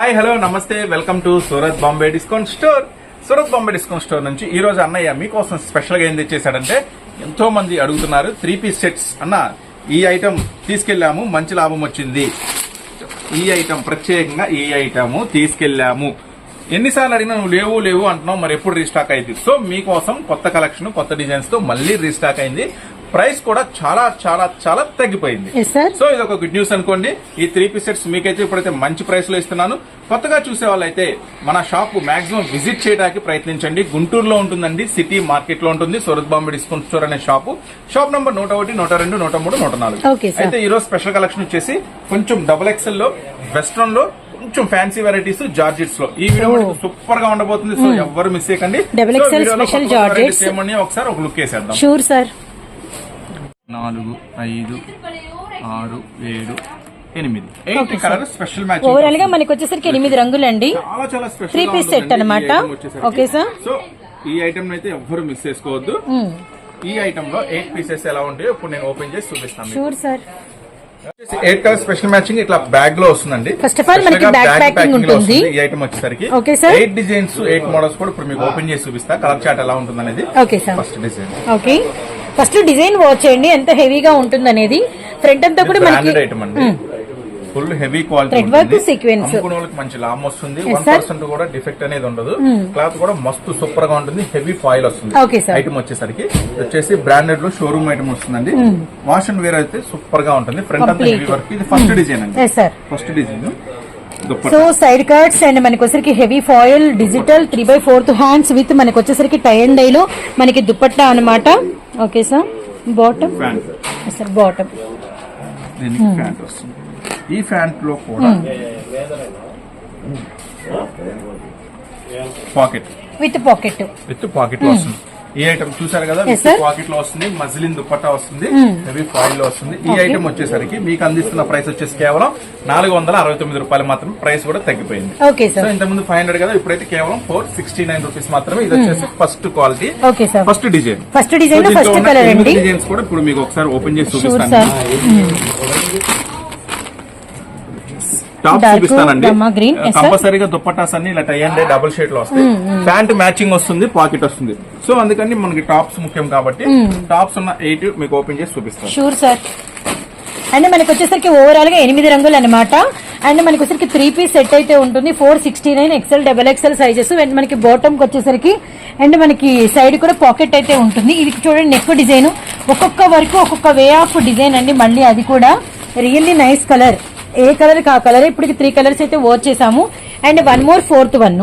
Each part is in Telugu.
హాయ్ హలో నమస్తే welcome to Surat Bombay discount store. Surat Bombay discount store నుంచి ఈ రోజు అన్నయ్య మీకోసం స్పెషల్ గా ఏం తెచ్చేసాడంటే, ఎంతో మంది అడుగుతున్నారు 3-piece సెట్స్ అన్న. ఈ ఐటమ్ తీసుకెళ్లాము, మంచి లాభం వచ్చింది. ఈ ఐటమ్ ప్రత్యేకంగా ఈ ఐటమ్ తీసుకెళ్లాము. ఎన్నిసార్లు అడిగినా నువ్వు లేవు లేవు అంటున్నావు, మరి ఎప్పుడు రీస్టాక్ అయింది? సో మీకోసం కొత్త కలెక్షన్, కొత్త డిజైన్స్ తో మళ్ళీ రీస్టాక్ అయింది. ప్రైస్ కూడా చాలా చాలా చాలా తగ్గిపోయింది. సో ఇది ఒక గుడ్ న్యూస్ అనుకోండి. ఈ 3-piece సెట్స్ మీకైతే ఇప్పుడైతే మంచి ప్రైస్ లో ఇస్తున్నాను. కొత్తగా చూసే వాళ్ళైతే మన షాప్ మాక్సిమం విజిట్ చేయడానికి ప్రయత్నించండి. గుంటూరులో ఉంటుందండి, సిటీ మార్కెట్ లో ఉంటుంది. సూరత్ బాంబే డిస్కౌంట్ స్టోర్ అనే షాప్ నంబర్ 101, 102, 103, 104. అయితే ఈ రోజు స్పెషల్ కలెక్షన్ వచ్చేసి కొంచెం XXL లో, వెస్ట్రన్ లో, కొంచెం ఫ్యాన్సీ వెరైటీస్, జార్జెట్స్ లో. ఈ వీడియో సూపర్ గా ఉండబోతుంది. సో ఎవరు మిస్ చేయకండి. ఏమని ఒకసారి ఒక లుక్ వేసేద్దాం. 4, 5, 6, 7, 8 కలర్ స్పెషల్ మ్యాచ్. ఓవరాల్ గా మనకి వచ్చేసరికి 8 రంగులండి. చాలా చాలా స్పెషల్ 3-piece సెట్ అన్నమాట. Okay sir. సో ఈ ఐటమ్ అయితే ఎవ్వరు మిస్ చేసుకోవద్దు. ఈ ఐటమ్ లో 8 పీసెస్ ఎలా ఉంటాయో ఇప్పుడు నేను ఓపెన్ చేసి చూపిస్తాను. Sure sir. 8 colour special matching ఇట్లా బ్యాగ్ లో వస్తుందండి. ఫస్ట్ ఆఫ్ ఆల్ మనకి బ్యాక్ ప్యాకింగ్ ఉంటుంది. ఈ ఐటమ్ వచ్చేసరికి ఓకే సార్. 8 డిజైన్స్, 8 మోడల్స్ కూడా ఇప్పుడు మీకు ఓపెన్ చేసి చూపిస్తా. కలర్ చార్ట్ ఎలా ఉంటుంది అనేది. Okay sir. First design. Okay, first design watch చేయండి ఎంత హెవీగా ఉంటుంది అనేది. ఫ్రంట్ అంతా కూడా మనకి ఐటమ్ అండి, full heavy quality, thread work sequence. అమ్ముకునే వాళ్ళకి మంచి లాభం వస్తుంది. 1% కూడా డిఫెక్ట్ అనేది ఉండదు. క్లాత్ కూడా మస్తు సూపర్ గా ఉంటుంది. హెవీ ఫాయిల్ వస్తుంది. ఐటమ్ వచ్చేసి బ్రాండెడ్ లో షోరూమ్ ఐటమ్ వస్తుందండి. వాష్ అండ్ వేర్ అయితే సూపర్ గా ఉంటుంది. ఫ్రంట్ అంతా హెవీ వర్క్. ఇది ఫస్ట్ డిజైన్ అండి. First design. So side cuts and మనకి వచ్చేసరికి heavy foil, digital 3/4 hands with మనకి వచ్చేసరికి టై అండ్ డై లో మనకి దుపట్టా అన్నమాట. Okay sir. Bottom sir, bottom pant వస్తుంది. ఈ ప్యాంట్ లో కూడా పాకెట్ విత్ పాకెట్ లో వస్తుంది. ఈ ఐటమ్ చూసారు కదా, పాకెట్ లో వస్తుంది. మజిలిన్ దుపట్టా వస్తుంది, హెవీ ఫాయిల్ లో వస్తుంది. ఈ ఐటమ్ వచ్చేసరికి మీకు అందిస్తున్న ప్రైస్ వచ్చేసి కేవలం 469 రూపాయలు మాత్రం. ప్రైస్ కూడా తగ్గిపోయింది. సో ఇంతకుముందు 500 కదా, ఇప్పుడైతే కేవలం 469 రూపీస్ మాత్రమే. ఇది వచ్చేసి first quality, first design. Designs కూడా ఇప్పుడు మీకు ఒకసారి ఓపెన్ చేసి చూపిస్తాను. టాప్ చూపిస్తానండి. కంపల్సరీగా దుపట్టాస్ అన్ని ఇలా టై అండ్ డబుల్ షేడ్ లో వస్తాయి. ప్యాంట్ మ్యాచింగ్ వస్తుంది, పాకెట్ వస్తుంది. సో అందుకని మనకి టాప్స్ ముఖ్యం కాబట్టి టాప్స్ ఉన్న 8 మీకు ఓపెన్ చేసి చూపిస్తాను. Sure sir. అండ్ మనకి వచ్చేసరికి ఓవరాల్ గా 8 రంగులు అనమాట. అండ్ మనకి వచ్చేసరికి 3-piece సెట్ అయితే ఉంటుంది. 469 XL, XXL సైజెస్. అండ్ మనకి బాటమ్ వచ్చేసరికి అండ్ మనకి సైడ్ కూడా పాకెట్ అయితే ఉంటుంది. ఇది చూడండి, నెక్ డిజైన్ ఒక్కొక్క వరకు ఒక్కొక్క వే ఆఫ్ డిజైన్ అండి. మళ్ళీ అది కూడా రియల్లీ నైస్ కలర్. ఏ కలర్ కా కలర్. ఇప్పుడు 3 కలర్స్ అయితే వాచ్ చేసాము. And 1 more 4th one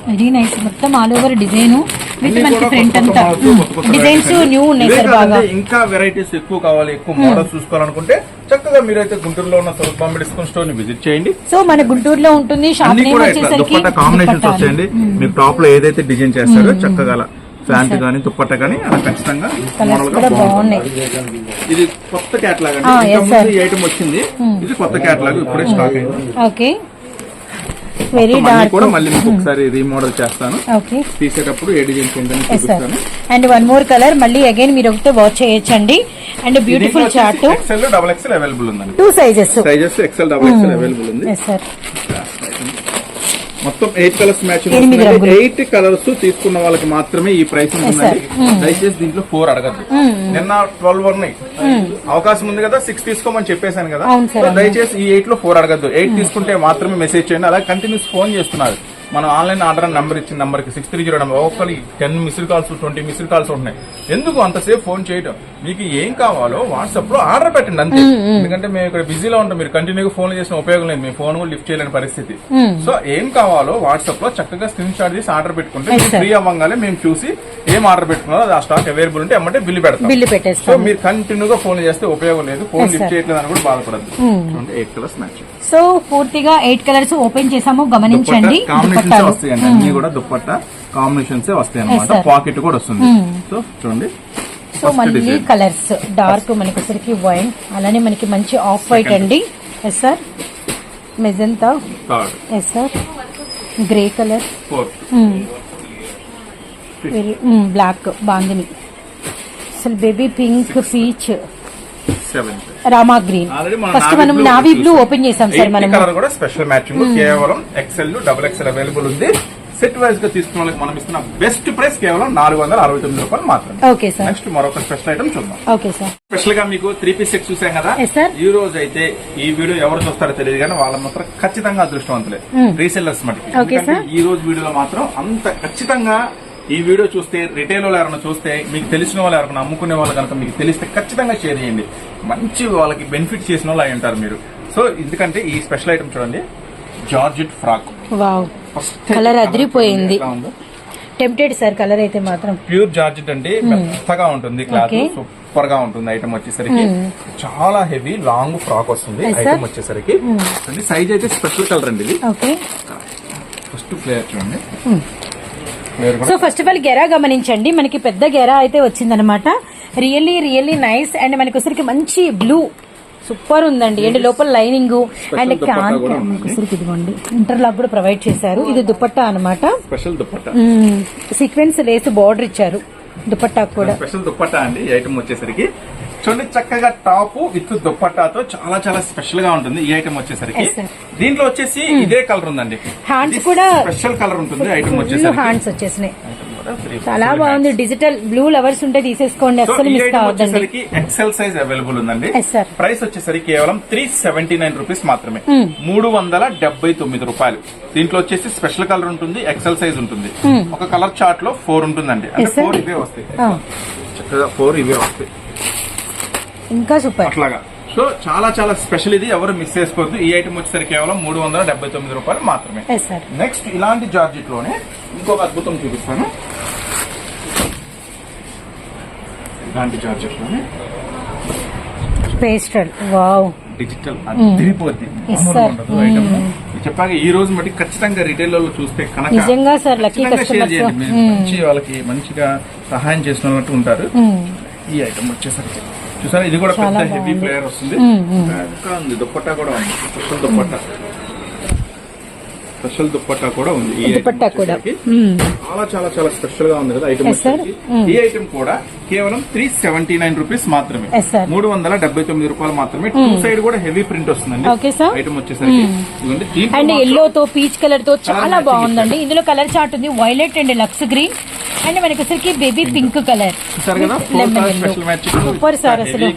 very nice. మొత్తం ఆల్ ఓవర్ డిజైన్ విత్ మనకి ఫ్రంట్ అంతా డిజైన్స్ న్యూ ఉన్నాయి సార్. బాగా ఇంకా వెరైటీస్ ఎక్కువ కావాలి, ఎక్కువ మోడల్స్ చూసుకోవాలనుకుంటే చక్కగా మీరైతే గుంటూరులో ఉన్న సూరత్ బాంబే డిస్కౌంట్ స్టోర్ ని విజిట్ చేయండి. సో మన గుంటూరులో ఉంటుంది. షాప్ నేమ్ వచ్చేసరికి కాంబినేషన్స్ వచ్చేయండి. మీరు టాప్ లో ఏదైతే డిజైన్ చేస్తారో చక్కగా ప్యాంట్ గానీ దుపట్టా గానీ అలా ఖచ్చితంగా బాగున్నాయి. ఇది కొత్త క్యాటలాగ్ అండి. ఈ ఐటమ్ వచ్చింది, ఇది కొత్త క్యాటలాగ్, ఇప్పుడే స్టాక్ అయింది. ఓకే, వెరీ డార్క్ కూడా మళ్ళీ మీకు ఒకసారి రీమోడల్ చేస్తాను. తీసేటప్పుడు ఏ డిజైన్స్ ఏంటని చూపిస్తాను. అండ్ 1 more కలర్ మళ్ళీ అగైన్ మీరు ఒకటే వాచ్ చేయొచ్చండి. And beautiful chart. XL, XXL available ఉందండి. 2 సైజెస్ XL, XXL అవైలబుల్ ఉంది. మొత్తం 8 కలర్స్ మ్యాచింగ్. 8 కలర్స్ తీసుకున్న వాళ్ళకి మాత్రమే ఈ ప్రైస్ ఉంటుందండి. దయచేసి దీంట్లో 4 అడగద్దు. నిన్న 12 ఉన్నాయి, అవకాశం ఉంది కదా 6 తీసుకోమని చెప్పేశాను కదా. దయచేసి ఈ 8 లో 4 అడగద్దు. 8 తీసుకుంటే మాత్రమే మెసేజ్ చేయండి. అలా కంటిన్యూస్ ఫోన్ చేస్తున్నారు. మనం ఆన్లైన్ ఆర్డర్ నెంబర్ ఇచ్చిన నెంబర్ కి 6309 నెంబర్ ఒక్కరికి 10 మిస్డ్ కాల్స్, 20 మిస్డ్ కాల్స్ ఉంటున్నాయి. ఎందుకు అంతసేపు ఫోన్ చేయడం? మీకు ఏం కావాలో వాట్సాప్ లో ఆర్డర్ పెట్టండి అంతే. ఎందుకంటే మేము ఇక్కడ బిజీలో ఉంటాం. మీరు కంటిన్యూగా ఫోన్ చేసిన ఉపయోగం లేదు. మేము ఫోన్ కూడా లిఫ్ట్ చేయలేని పరిస్థితి. సో ఏం కావాలో వాట్సాప్ లో చక్కగా స్క్రీన్ షాట్ చేసి ఆర్డర్ పెట్టుకుంటే ఫ్రీ అవ్వగానే మేము చూసి ఏం ఆర్డర్ పెట్టుకున్నారో ఆ స్టాక్ అవైలబుల్ ఉంటే అమ్మంటే బిల్లు పెడతాం. సో మీరు కంటిన్యూగా ఫోన్ చేస్తే ఉపయోగం లేదు. ఫోన్ లిఫ్ట్ చేయట్లేదు అని కూడా బాధపడద్దు. 8 కలర్స్ మ్యాచ్. సో పూర్తిగా 8 కలర్స్ ఓపెన్ చేసాము, గమనించండి. వస్తాయండి అన్ని కూడా దుపట్టా కాంబినేషన్స్ వస్తాయి అన్నమాట. పాకెట్ కూడా వస్తుంది. సో చూడండి. సో మళ్ళీ కలర్స్ డార్క్ మనకి వచ్చరికి వైన్, అలానే మనకి మంచి ఆఫ్ వైట్ అండి. Yes sir. Magenta. Yes sir. Grey colour. Black bandhani. అసలు బేబీ పింక్, పీచ్ రామా గ్రీన్. ఆల్రెడీ ఫస్ట్ మనం నావీ బ్లూ ఓపెన్ చేసాం సార్. మనం కలర్ కూడా స్పెషల్ మ్యాచింగ్, కేవలం ఎక్సెల్ డబుల్ ఎక్సెల్ అవైలబుల్ ఉంది. సెట్ వైజ్ గా తీసుకున్న వాళ్ళకి మనం ఇస్తున్న బెస్ట్ ప్రైస్ కేవలం 469 రూపాయలు మాత్రమే. Okay sir. నెక్స్ట్ మరొక స్పెషల్ ఐటమ్ చూద్దాం. Okay sir. స్పెషల్ గా మీకు 3 పీస్ సెట్ చూసాం కదా. Yes, sir. ఈ రోజు అయితే ఈ వీడియో ఎవరు చూస్తారో తెలియదు కానీ వాళ్ళ మాత్రం ఖచ్చితంగా అదృష్టవంతులే, రీసెల్లర్స్ మటుకు. Okay, ఎందుకంటే sir. ఈ రోజు వీడియోలో మాత్రం అంత ఖచ్చితంగా ఈ వీడియో చూస్తే, రిటైల్ వాళ్ళు ఎవరైనా చూస్తే, మీకు తెలిసిన వాళ్ళు ఎవరైనా అమ్ముకునే వాళ్ళు కనుక మీకు తెలిస్తే ఖచ్చితంగా షేర్ చేయండి. మంచి వాళ్ళకి బెనిఫిట్ చేసిన వాళ్ళు అయి ఉంటారు మీరు. సో ఎందుకంటే ఈ స్పెషల్ ఐటమ్ చూడండి, జార్జెట్ ఫ్రాక్. వావ్, కలర్ అదిరిపోయింది. టెంప్టెడ్ సార్ కలర్ అయితే మాత్రం. ప్యూర్ జార్జెట్ అండి, మెత్తగా ఉంటుంది క్లాత్, Okay. సూపర్ గా ఉంటుంది. ఐటమ్ వచ్చేసరికి చాలా హెవీ లాంగ్ ఫ్రాక్ వస్తుంది. Yes, sir. ఐటమ్ వచ్చేసరికి సైజ్ అయితే స్పెషల్ కలర్ అండి ఇది. ఓకే. ఫస్ట్ ఫ్లేయర్ చూడండి. Flayer so first of all Gera గమనించండి, మనకి పెద్ద గెరా అయితే వచ్చిందనమాట. Really nice. అండ్ మనకి వచ్చరికి మంచి బ్లూ సూపర్ ఉందండి. అండ్ లోపల లైనింగ్ అండ్ క్యాన్ వచ్చరికి ఇదిగోండి ఇంటర్లాక్ కూడా ప్రొవైడ్ చేశారు. ఇది దుపట్టా అనమాట, special dupatta, sequence lace border ఇచ్చారు దుపట్టా కూడా. స్పెషల్ దుపట్టా అండి. ఈ ఐటమ్ వచ్చేసరికి చూడండి, చక్కగా టాప్ విత్ దుపట్టాతో చాలా చాలా స్పెషల్ గా ఉంటుంది ఈ ఐటమ్ వచ్చేసరికి. Yes, sir. దీంట్లో వచ్చేసి ఇదే కలర్ ఉందండి, హ్యాండ్స్ కూడా స్పెషల్ కలర్ ఉంటుంది. ఐటమ్ వచ్చేసరికి హ్యాండ్స్ వచ్చేసినాయి, చాలా బాగుంది. డిజిటల్ బ్లూ లవర్స్ ఉంటే తీసేసుకోండి, అస్సలు మిస్ కావద్దండి. ఎక్సెల్ సైజ్ అవైలబుల్ ఉందండి. Yes, sir. ప్రైస్ వచ్చేసరికి కేవలం 379 రూపీస్ మాత్రమే, 379 రూపాయలు. దీంట్లో వచ్చేసి స్పెషల్ కలర్ ఉంటుంది, ఎక్సెల్ సైజ్ ఉంటుంది. ఒక కలర్ చార్ట్ లో 4 ఉంటుందండి, అంటే Yes, sir. 4 ఇవే వస్తాయి, చక్కగా 4 ఇవే వస్తాయి ఇంకా సూపర్ అట్లాగా. సో చాలా చాలా స్పెషల్, ఇది ఎవరు మిస్ చేసుకోవద్దు. ఈ ఐటమ్ వచ్చేసరికి కేవలం 379 రూపాయలు మాత్రమే. Yes, sir. నెక్స్ట్ ఇలాంటి జార్జెట్ లోనే ఇంకొక అద్భుతం చూపిస్తాను. ఇలాంటి జార్జెట్ లోనే పేస్టల్, వావ్, డిజిటల్ తిరిగిపోద్ది. Yes, sir. చెప్పాక ఈ రోజు మట్టి ఖచ్చితంగా రిటైల్ లో చూస్తే కనుక నిజంగా సార్ లక్కీ ఖచ్చితంగా షేర్ కస్టమర్స్. చేయండి. మీరు మంచి వాళ్ళకి మంచిగా సహాయం చేసినట్టు ఉంటారు. ఈ ఐటమ్ వచ్చేసరికి చూసారా, ఇది కూడా పెద్ద హెవీ ఫ్లేయర్ వస్తుంది. ఇంకా ఉంది, దుప్పట్టా కూడా ఉంది, స్పెషల్ దుప్పట్టా కూడా ఉంది. ఈ దుపట్టా కూడా చాలా చాలా చాలా స్పెషల్ గా ఉంది కదా ఐటమ్ Yes, sir. వచ్చేసరికి. ఈ ఐటమ్ కూడా కేవలం 379 రూపీస్ మాత్రమే, Yes, sir. 379 రూపాయలు మాత్రమే. టూ సైడ్ కూడా హెవీ ప్రింట్ వస్తుందండి. Okay, sir. ఐటమ్ వచ్చేసరికి ఇదిగోండి, దీంట్లో అండ్ మాత్రం ఎల్లో తో పీచ్ కలర్ తో చాలా matching బాగుందండి. ఇందులో కలర్ చార్ట్ ఉంది, వైలెట్ అండ్ లక్స్ గ్రీన్ అండ్ మనకి వచ్చరికి బేబీ పింక్ కలర్. చూసారు కదా, 4 colour special matching. Super sir అసలు.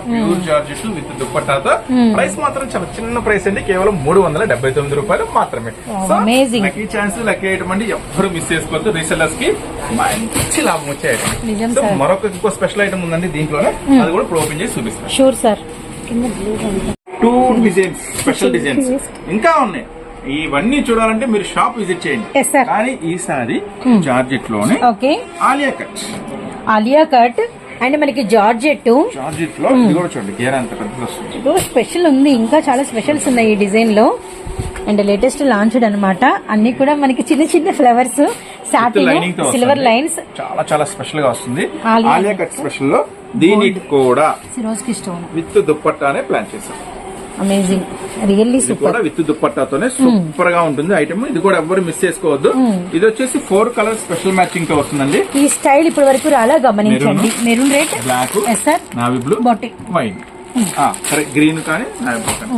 ప్యూర్ జార్జెట్ విత్ దుపట్టాతో. ప్రైస్ మాత్రం చాలా చిన్న ప్రైస్ అండి, కేవలం 379 రూపాయలు మాత్రమే. Wow, amazing. Lucky chance, lucky item అండి, ఎవ్వరు మిస్ చేసుకోవద్దు. రీసెల్లర్స్ కి మంచి లాభం వచ్చే నిజం ఐటమ్. సార్. మరొక ఇంకో స్పెషల్ ఐటమ్ ఉందండి దీంట్లోనే, అది కూడా ఇప్పుడు ఓపెన్ చేసి చూపిస్తాను. Sure sir. 2 designs, special designs ఇంకా ఉన్నాయి. ఇవన్నీ చూడాలంటే మీరు షాప్ విజిట్ చేయండి. Yes, sir. కానీ ఈసారి జార్జెట్ లోనే okay, Alia cut, Alia cut and మనకి జార్జెట్ జార్జెట్ లో ఇది కూడా చూడండి, గేర్ అంత పెద్దది వస్తుంది. స్పెషల్ ఉంది, ఇంకా చాలా స్పెషల్స్ ఉన్నాయి ఈ డిజైన్ లో. అండ్ లేటెస్ట్ లాంచ్డ్ అన్నమాట. అన్ని కూడా మనకి చిన్న చిన్న ఫ్లవర్స్, సాటిన్, లైనింగ్ తో సిల్వర్ వస్తుంది. లైన్స్, చాలా చాలా స్పెషల్ గా వస్తుంది. ఆలియా ఆలియా కట్ స్పెషల్ లో దీనికి కూడా సిరోజ్కి స్టోన్, విత్ దుప్పట్టానే ప్లాన్ చేశాం. అమేజింగ్, రియల్లీ ఇది సూపర్. కూడా విత్ దుప్పట్టాతోనే సూపర్ గా ఉంటుంది ఐటమ్. ఇది కూడా ఎవ్వరు మిస్ చేసుకోవద్దు. ఇది వచ్చేసి 4 కలర్ స్పెషల్ మ్యాచింగ్ తో వస్తుందండి. ఈ స్టైల్ ఇప్పటి వరకు రాలా, గమనించండి. Maroon red, black, yes sir, navy blue, batik, wine, సరే గ్రీన్ కానీ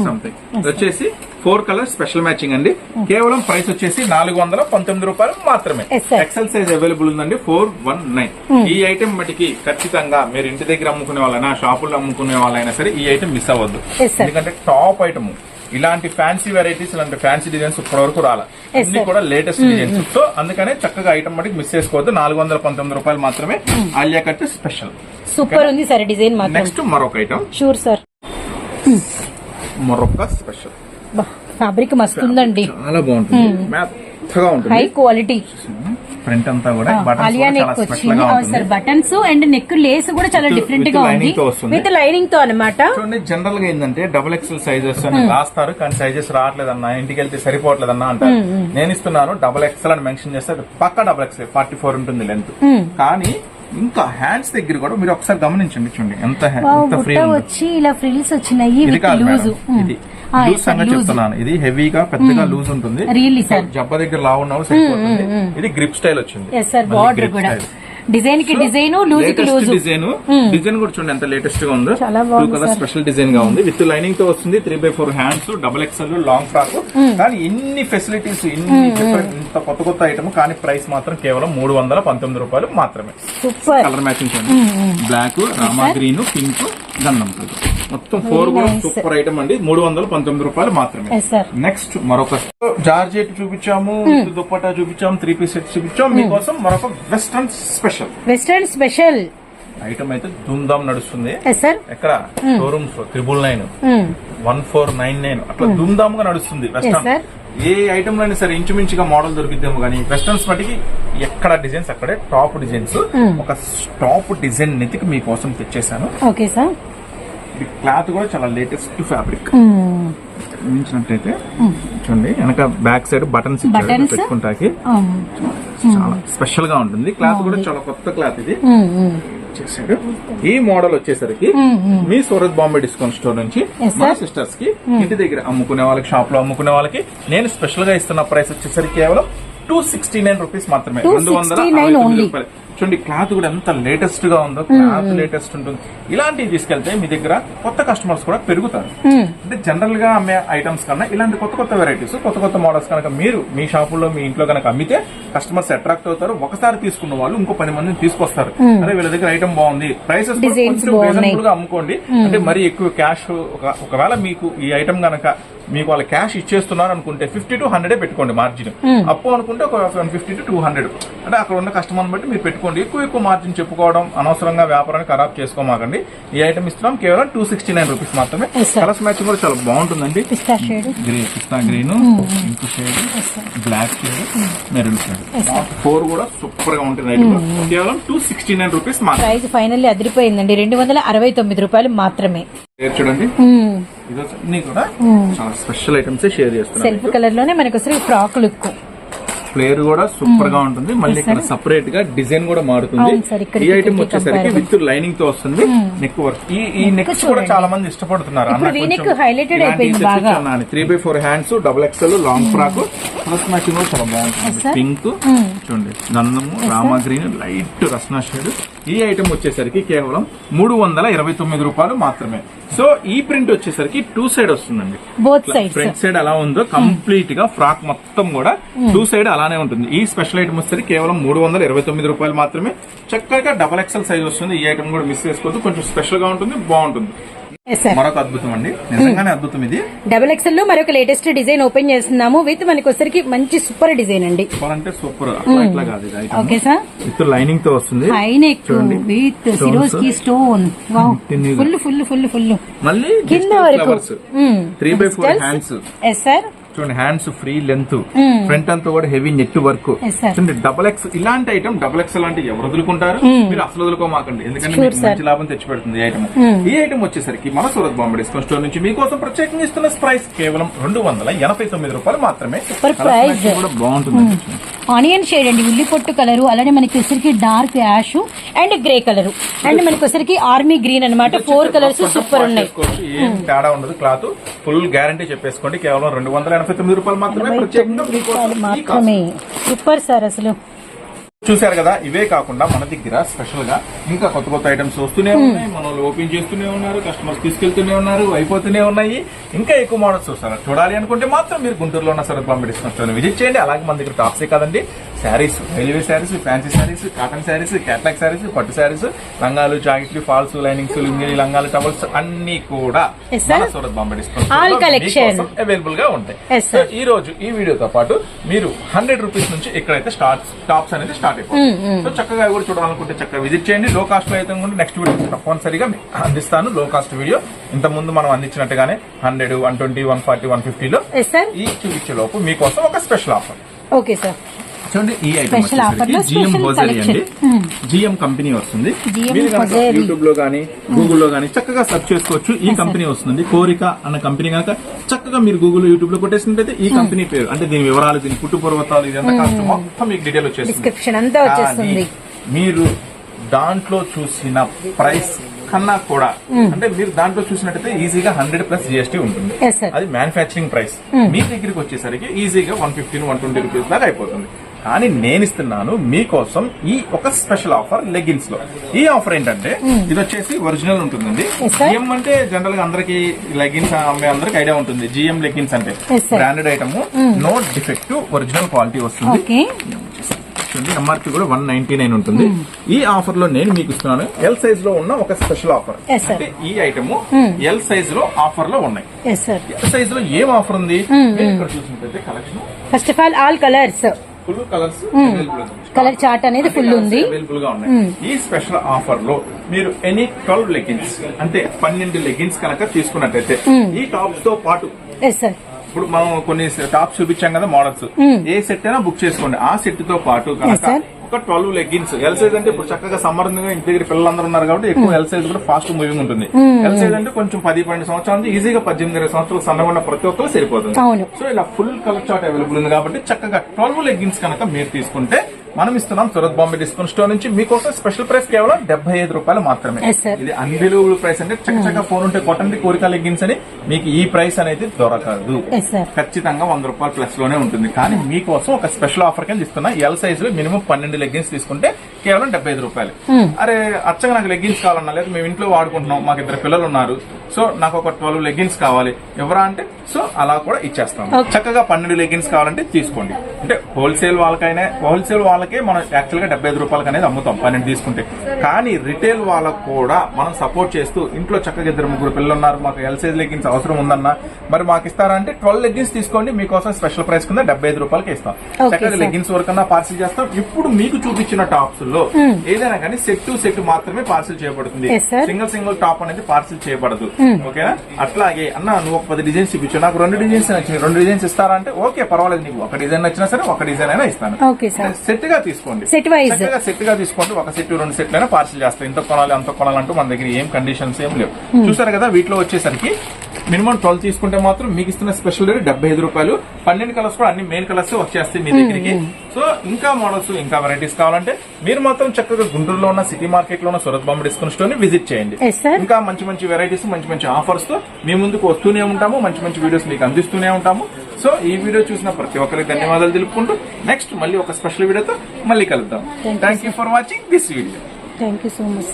సంథింగ్. ఇది వచ్చేసి 4 కలర్ స్పెషల్ మ్యాచింగ్ అండి. కేవలం ప్రైస్ వచ్చేసి 419 రూపాయలు మాత్రమే. Yes, sir. XL size available ఉందండి, 419. ఈ ఐటమ్ మటుకి ఖచ్చితంగా మీరు ఇంటి దగ్గర అమ్ముకునే వాళ్ళైనా, షాపుల్లో అమ్ముకునే వాళ్ళైనా సరే ఈ ఐటమ్ మిస్ అవ్వద్దు. Yes, sir. ఎందుకంటే టాప్ ఐటమ్. ఇలాంటి ఫ్యాన్సీ వెరైటీస్, ఇలాంటి ఫ్యాన్సీ డిజైన్స్ ఇప్పటి వరకు రాలా, Yes, అన్ని sir. కూడా లేటెస్ట్ డిజైన్స్. సో అందుకనే చక్కగా ఐటమ్ మటుకు మిస్ చేసుకోవద్దు. 419 రూపాయలు మాత్రమే. ఆలియా కట్ స్పెషల్ సూపర్ ఉంది సార్ డిజైన్ మాత్రం. నెక్స్ట్ మరొక ఐటమ్, షూర్ సార్. మరొక స్పెషల్. ఫ్యాబ్రిక్ మస్తు ఉందండి, చాలా బాగుంటుంది, మెత్తగా ఉంటుంది. High quality. ప్రింట్ అంతా కూడా ఆలియా నెక్ వచ్చింది sir. Buttons and neck Lay's కూడా చాలా డిఫరెంట్ గా ఉంది, విత్ లైనింగ్ తో అనమాట. చూడండి, జనరల్ గా ఏంటంటే డబుల్ ఎక్స్ఎల్ సైజెస్ అని రాస్తారు, కానీ సైజెస్ రావట్లేదన్నా, ఇంటికి వెళ్తే సరిపోవట్లేదన్నా అంటారు. నేను ఇస్తున్నాను డబుల్ ఎక్స్ఎల్ అని మెన్షన్ చేస్తే అది పక్కా డబుల్ ఎక్స్ఎల్ 44 ఉంటుంది లెంత్. కానీ ఇంకా హ్యాండ్స్ దగ్గర కూడా మీరు ఒకసారి గమనించండి, చూడండి ఎంత ఫ్రీ వచ్చి ఇలా ఫ్రిల్స్ వచ్చినాయి. ఇది కాదు మేడం, ఇది లూజ్ సంగతి చెప్తున్నాను. ఇది హెవీగా పెద్దగా లూజ్ ఉంటుంది. రియల్లీ సార్, జబ్బ దగ్గర లావు ఉన్నప్పుడు సరిపోతుంది. ఇది గ్రిప్ స్టైల్ వచ్చింది. బార్డర్ కూడా డిజైన్ కి డిజైన్, లూజ్ కి లూజ్. డిజైన్ కూడా చూడండి ఎంత లేటెస్ట్ గా ఉందో. చాలా బాగుంది కదా స్పెషల్ డిజైన్ గా ఉంది. విత్ లైనింగ్ తో వస్తుంది. 3x4 hands, double XL, long frock. కానీ ఇన్ని ఫెసిలిటీస్, ఇన్ని ఇంత కొత్త కొత్త ఐటమ్, కానీ ప్రైస్ మాత్రం కేవలం 319 రూపాయలు మాత్రమే. సూపర్ కలర్ మ్యాచింగ్ చూడండి. బ్లాక్, రామా గ్రీన్, పింక్, గంధం కలర్. మొత్తం 4 కూడా సూపర్ ఐటమ్ అండి. 319 రూపాయలు మాత్రమే. నెక్స్ట్ మరొక జార్జెట్ చూపించాము, దుప్పట్టా చూపించాము, 3 పీస్ సెట్ చూపించాము. మీకోసం మరొక వెస్టర్న్ స్పెషల్ ఐటమ్ అయితే ధూమ్ధామ్ నడుస్తుంది. ఎక్కడ షోరూమ్స్ 999, 1499 అట్లా ధూమ్ధామ్ గా నడుస్తుంది. వెస్టర్న్ ఏ ఐటమ్ లోనే సరే ఇంచుమించుగా మోడల్ దొరికిద్దాము, కానీ వెస్టర్న్స్ మటుకి ఎక్కడ డిజైన్స్ అక్కడే టాప్ డిజైన్స్. ఒక టాప్ డిజైన్ నెతికి మీకోసం తెచ్చేసాను. Okay sir. క్లాత్ కూడా చాలా లేటెస్ట్ ఫ్యాబ్రిక్. గమనించినట్టయితే చూడండి, వెనక బ్యాక్ సైడ్ బటన్స్ పెట్టుకుంటాకి చాలా స్పెషల్ గా ఉంటుంది. క్లాత్ కూడా చాలా కొత్త క్లాత్ ఇది చేశాడు. ఈ మోడల్ వచ్చేసరికి మీ సూరత్ బాంబే డిస్కౌంట్ స్టోర్ నుంచి మన సిస్టర్స్ కి ఇంటి దగ్గర అమ్ముకునే వాళ్ళకి, షాప్ లో అమ్ముకునే వాళ్ళకి నేను స్పెషల్ గా ఇస్తున్న ప్రైస్ వచ్చేసరికి కేవలం 269 రూపీస్ మాత్రమే. 269 రూపాయలు. చూడండి క్లాత్ కూడా ఎంత లేటెస్ట్ గా ఉందో. క్లాత్ లేటెస్ట్ ఉంటుంది. ఇలాంటివి తీసుకెళ్తే మీ దగ్గర కొత్త కస్టమర్స్ కూడా పెరుగుతారు. అంటే జనరల్ గా అమ్మే ఐటమ్స్ కన్నా ఇలాంటి కొత్త కొత్త వెరైటీస్, కొత్త కొత్త మోడల్స్ కనుక మీరు మీ షాపుల్లో, మీ ఇంట్లో కనుక అమ్మితే కస్టమర్స్ అట్రాక్ట్ అవుతారు. ఒకసారి తీసుకున్న వాళ్ళు ఇంకో 10 మందిని తీసుకొస్తారు. అదే వీళ్ళ దగ్గర ఐటమ్ బాగుంది, ప్రైసెస్ రీజనబుల్ గా అమ్ముకోండి. అంటే మరీ ఎక్కువ క్యాష్, ఒకవేళ మీకు ఈ ఐటమ్ గనక మీకు వాళ్ళ క్యాష్ ఇచ్చేస్తున్నారు అనుకుంటే 50 to 100 పెట్టుకోండి మార్జిన్. అప్పు అనుకుంటే ఒక 150 to 200, అంటే అక్కడ ఉన్న కస్టమర్ బట్టి మీరు పెట్టుకోండి. ఎక్కువ మార్జిన్ చెప్పుకోవడం, అనవసరంగా వ్యాపారాన్ని ఖరాబ్ చేసుకోమాకండి. ఈ ఐటమ్ ఇస్తున్నాం కేవలం 269 రూపీస్ మాత్రమే. కలర్స్ మ్యాచింగ్ కూడా చాలా బాగుంటుందండి. పిస్తా green, pink shade, black shade, maroon shade. 4 కూడా సూపర్ గా ఉంటుంది. కేవలం 269 రూపీస్ మాత్రమే. Price finally అదిరిపోయిందండి. 269 రూపాయలు మాత్రమే. చూడండి, ఇది కూడా చాలా స్పెషల్ ఐటమ్స్ షేర్ చేస్తున్నాను. సెల్ఫ్ కలర్ లోనే మనకు ఫ్రాక్ లుక్. ఫ్లేర్ కూడా సూపర్ గా ఉంటుంది. మళ్ళీ ఇక్కడ సెపరేట్ గా డిజైన్ కూడా మారుతుంది. ఈ ఐటమ్ వచ్చేసరికి విత్ లైనింగ్ తో వస్తుంది. Neck work. ఈ నెక్స్ కూడా చాలా మంది ఇష్టపడుతున్నారు. 3x4 hands, double XL, long frock. Plus matching కూడా చాలా బాగుంటుంది. పింక్ చూడండి, గంధము, Rama green, light Rasna shade. ఈ ఐటమ్ వచ్చేసరికి కేవలం 329 రూపాయలు మాత్రమే. సో ఈ ప్రింట్ వచ్చేసరికి 2 సైడ్ వస్తుందండి. ఫ్రంట్ సైడ్ ఎలా ఉందో కంప్లీట్ గా ఫ్రాక్ మొత్తం కూడా 2 సైడ్ అలానే ఉంటుంది. ఈ స్పెషల్ ఐటమ్ వచ్చేసరికి కేవలం 329 రూపాయలు మాత్రమే. చక్కగా డబల్ ఎక్స్ఎల్ సైజ్ వస్తుంది. ఈ ఐటమ్ కూడా మిస్ చేసుకోవద్దు. కొంచెం స్పెషల్ గా ఉంటుంది, బాగుంటుంది. మరొక అద్భుతం అండి, నిజంగానే అద్భుతం. ఇది డబుల్ ఎక్స్ఎల్ లో మరొక లేటెస్ట్ డిజైన్ ఓపెన్ చేస్తున్నాము. విత్ మనకి వచ్చరికి మంచి సూపర్ డిజైన్ అండి. సూపర్ అంటే సూపర్, అట్లా కాదు. ఓకే సార్, విత్ లైనింగ్ తో వస్తుంది. High neck with Swarovski stone. Full full full full మళ్ళీ కింద వరకు 3x4 హ్యాండ్స్. Yes sir. చూడండి, హ్యాండ్స్ ఫ్రీ లెంత్, ఫ్రంట్ అంతా కూడా హెవీ నెట్ వర్క్. చూడండి, డబల్ ఎక్స్ ఇలాంటి ఐటమ్, డబల్ ఎక్స్ లాంటి ఎవరు వదులుకుంటారు? మీరు అసలు వదులుకోమాకండి, ఎందుకంటే మీకు మంచి లాభం తెచ్చి పెడుతుంది ఈ ఐటమ్. ఈ ఐటమ్ వచ్చేసరికి మన సూరత్ బాంబే డిస్కౌంట్ స్టోర్ నుంచి మీకోసం ప్రత్యేకంగా ఇస్తున్న ప్రైస్ కేవలం 289 రూపాయలు మాత్రమే. ప్రైస్ కూడా బాగుంటుంది. ఆనియన్ షేడ్ అండి, ఉల్లి పొట్టు కలర్. అలానే మనకి వచ్చరికి dark ash and grey colour, and మనకి వచ్చరికి ఆర్మీ గ్రీన్ అనమాట. 4 కలర్స్ సూపర్ ఉన్నాయి. ఏం తేడా ఉండదు. క్లాత్ ఫుల్ గ్యారంటీ చెప్పేసుకోండి. కేవలం 289 రూపాయలు మాత్రమే. మాత్రమే సూపర్ సార్. అసలు చూసారు కదా, ఇవే కాకుండా మన దగ్గర స్పెషల్ గా ఇంకా కొత్త కొత్త ఐటమ్స్ వస్తూనే ఉన్నాయి. మన ఓపెన్ చేస్తూనే ఉన్నారు, కస్టమర్స్ తీసుకెళ్తూనే ఉన్నారు, అయిపోతూనే ఉన్నాయి. ఇంకా ఎక్కువ మోడల్స్ చూస్తారు. చూడాలి అనుకుంటే మాత్రం మీరు గుంటూరులో ఉన్న Surat Bombay discount store visit చేయండి. అలాగే మన దగ్గర టాప్సే కాదండి, saris, railway saris, fancy saris, cotton saris, catalogue saris, పట్టు శారీస్, లంగాలు, జాకెట్లు, ఫాల్స్, లైనింగ్స్, లుంగీలు, లంగాలు, టవల్స్ అన్ని కూడా మన సూరత్ బాంబే డిస్కౌంట్ అవైలబుల్ గా ఉంటాయి. ఈ రోజు ఈ వీడియోతో పాటు మీరు 100 రూపీస్ నుంచి ఎక్కడైతే టాప్స్ అనేది స్టార్ట్ అయిపోతుంది. సో చక్కగా కూడా చూడాలనుకుంటే చక్కగా విజిట్ చేయండి. లో కాస్ట్ లో అయితే నెక్స్ట్ వీడియో తప్పనిసరిగా అందిస్తాను. లో కాస్ట్ వీడియో ఇంత ముందు మనం అందించినట్టుగానే 100, 120, 140, 150 లో ఈ చూపించే లోపు మీకోసం ఒక స్పెషల్ ఆఫర్. Okay sir. చూడండి, ఈ ఐటమ్ జిఎం హోజరీ అండి. జిఎం కంపెనీ వస్తుంది. మీరు కనుక యూట్యూబ్ లో గానీ, గూగుల్లో గానీ చక్కగా సెర్చ్ చేసుకోవచ్చు. ఈ కంపెనీ వస్తుంది. కోరిక అన్న కంపెనీ కనుక చక్కగా మీరు గూగుల్, యూట్యూబ్ లో కొట్టేసినట్టయితే ఈ కంపెనీ పేరు, అంటే దీని వివరాలు, దీని పుట్టు పూర్వతాలు, ఇదంతా కాస్ట్ మొత్తం మీకు డీటెయిల్ వచ్చేస్తుంది. మీరు దాంట్లో చూసిన ప్రైస్ కన్నా కూడా, అంటే మీరు దాంట్లో చూసినట్టయితే ఈజీగా 100+ GST ఉంటుంది. అది మ్యానుఫ్యాక్చరింగ్ ప్రైస్. మీ దగ్గరికి వచ్చేసరికి ఈజీగా 115, 120 రూపీస్ దాకా అయిపోతుంది. కానీ నేను ఇస్తున్నాను మీకోసం ఈ ఒక స్పెషల్ ఆఫర్ లెగిన్స్ లో. ఈ ఆఫర్ ఏంటంటే ఇది వచ్చేసి ఒరిజినల్ ఉంటుందండి. Yes, sir. జిఎం అంటే జనరల్ గా అందరికి లెగిన్స్ అమ్మే అందరికి ఐడియా ఉంటుంది. జిఎం లెగిన్స్ అంటే Yes, sir. Branded item, no defective, original quality వస్తుంది. ఓకే, ఎంఆర్పీ కూడా 199 ఉంటుంది. ఈ ఆఫర్ లో నేను మీకు ఇస్తున్నాను ఎల్ సైజ్ లో ఉన్న ఒక స్పెషల్ ఆఫర్. Yes, sir. అంటే ఈ ఐటమ్ ఎల్ సైజ్ లో ఆఫర్ లో ఉన్నాయి. Yes sir. ఎల్ సైజ్ లో ఏం ఆఫర్ ఉంది మీరు ఇక్కడ చూసినట్లయితే collection first of all colours, full colours colour chart అనేది ఫుల్ ఉంది. అవైలబుల్ గా ఉన్నాయి. ఈ స్పెషల్ ఆఫర్ లో మీరు ఎనీ 12 లెగిన్స్ అంటే 12 లెగిన్స్ కనుక తీసుకున్నట్టయితే ఈ టాప్స్ తో పాటు ఎస్ సార్. ఇప్పుడు మనం కొన్ని టాప్స్ చూపించాం కదా మోడల్స్, ఏ సెట్ అయినా బుక్ చేసుకోండి. ఆ సెట్ తో పాటు Yes, కనుక sir. ఒక 12 లెగ్గిన్స్. ఎల్ సైజ్ అంటే ఇప్పుడు చక్కగా సమ్మర్ ఇంటి దగ్గర పిల్లలందరూ ఉన్నారు కాబట్టి ఎక్కువ ఎల్ సైజ్ కూడా ఫాస్ట్ మూవింగ్ ఉంటుంది. ఎల్ సైజ్ అంటే కొంచెం 10-12 సంవత్సరాల నుంచి ఈజీగా 18-20 సంవత్సరాలు సన్నగా ఉన్న ప్రతి ఒక్కరు సరిపోతుంది. అవును. సో ఇలా ఫుల్ కలర్ చార్ట్ అవైలబుల్ ఉంది కాబట్టి చక్కగా 12 లెగ్గిన్స్ కనుక మీరు తీసుకుంటే మనం ఇస్తున్నాం సూరత్ బాంబే డిస్కౌంట్ స్టోర్ నుంచి మీకోసం స్పెషల్ ప్రైస్ కేవలం 75 రూపాయలు మాత్రమే. Yes, sir. ఇది అన్బిలీవబుల్ ప్రైస్. అంటే చక్కగా ఫోన్ ఉంటే కొట్టండి కోరిక లెగ్గిన్స్ అని మీకు ఈ ప్రైస్ అనేది దొరకదు. Yes sir. ఖచ్చితంగా 100 రూపాయలు ప్లస్ లోనే ఉంటుంది. కానీ మీకోసం ఒక స్పెషల్ ఆఫర్ కింద ఇస్తున్నా. ఎల్ సైజ్ లో మినిమం 12 లెగ్గిన్స్ తీసుకుంటే కేవలం 75 రూపాయలు. అరే అచ్చగా నాకు లెగ్గిన్స్ కావాలన్నా, లేదు మేము ఇంట్లో వాడుకుంటున్నాం, మాకు 2 పిల్లలు ఉన్నారు, సో నాకు ఒక 12 లెగ్గిన్స్ కావాలి ఎవరా అంటే సో అలా కూడా ఇచ్చేస్తాం. చక్కగా 12 లెగ్గిన్స్ కావాలంటే తీసుకోండి. అంటే హోల్సేల్ వాళ్ళకే మనం యాక్చువల్ గా 75 రూపాయలకి అనేది అమ్ముతాం 12 తీసుకుంటే. కానీ రిటైల్ వాళ్ళకు కూడా మనం సపోర్ట్ చేస్తూ ఇంట్లో చక్కగా 2-3 పిల్లలు ఉన్నారు, మాకు ఎల్ సైజ్ లెగ్గిన్స్ అవసరం ఉందన్నా మరి మాకు ఇస్తారా అంటే 12 లెగ్గిన్స్ తీసుకోండి, మీకోసం స్పెషల్ ప్రైస్ కింద 75 రూపాయలకి ఇస్తాం. చక్కగా లెగ్గిన్స్ వరకు అన్నా పార్సిల్ చేస్తాం. ఇప్పుడు మీకు చూపించిన టాప్స్ లో ఏదైనా కానీ సెట్ మాత్రమే పార్సిల్ చేయబడుతుంది. Yes, sir. సింగిల్ టాప్ అనేది పార్సిల్ చేయబడదు. ఓకేనా? అట్లాగే అన్న నువ్వు ఒక 10 డిజైన్స్ చూపించు, నాకు 2 డిజైన్స్ నచ్చినాయి, 2 డిజైన్స్ ఇస్తారా అంటే ఓకే పర్వాలేదు, నీకు ఒక డిజైన్ నచ్చినా సరే ఒక డిజైన్ అయినా ఇస్తాను. Okay sir. సెట్ గా తీసుకోండి, సెట్ వైజ్ సెట్ గా తీసుకోండి. ఒక సెట్ 2 సెట్లు అయినా పార్సిల్ చేస్తాం. ఇంత కొనాలి అంత కొనాలంటూ మన దగ్గర ఏం కండిషన్స్ ఏం లేవు. చూసారు కదా, వీటిలో వచ్చేసరికి మినిమం 12 తీసుకుంటే మాత్రం మీకు ఇస్తున్న స్పెషల్ రేట్ 75 రూపాయలు. 12 కలర్స్ కూడా అన్ని మెయిన్ కలర్స్ వచ్చేస్తాయి మీ దగ్గరికి. సో ఇంకా మోడల్స్ ఇంకా వెరైటీస్ కావాలంటే మీరు మాత్రం చక్కగా గుంటూరులో ఉన్న సిటీ మార్కెట్ లో ఉన్న సూరత్ బాంబే డిస్కౌంట్ స్టోర్ ని విజిట్ చేయండి. Yes, sir. ఇంకా మంచి వెరైటీస్ మంచి ఆఫర్స్ తో మీ ముందుకు వస్తూనే ఉంటాము. మంచి వీడియోస్ మీకు అందిస్తూనే ఉంటాము. సో ఈ వీడియో చూసిన ప్రతి ఒక్కరికి ధన్యవాదాలు తెలుపుకుంటూ నెక్స్ట్ మళ్ళీ ఒక స్పెషల్ వీడియోతో మళ్ళీ కలుద్దాం. Thank you for watching this video. Thank you so much.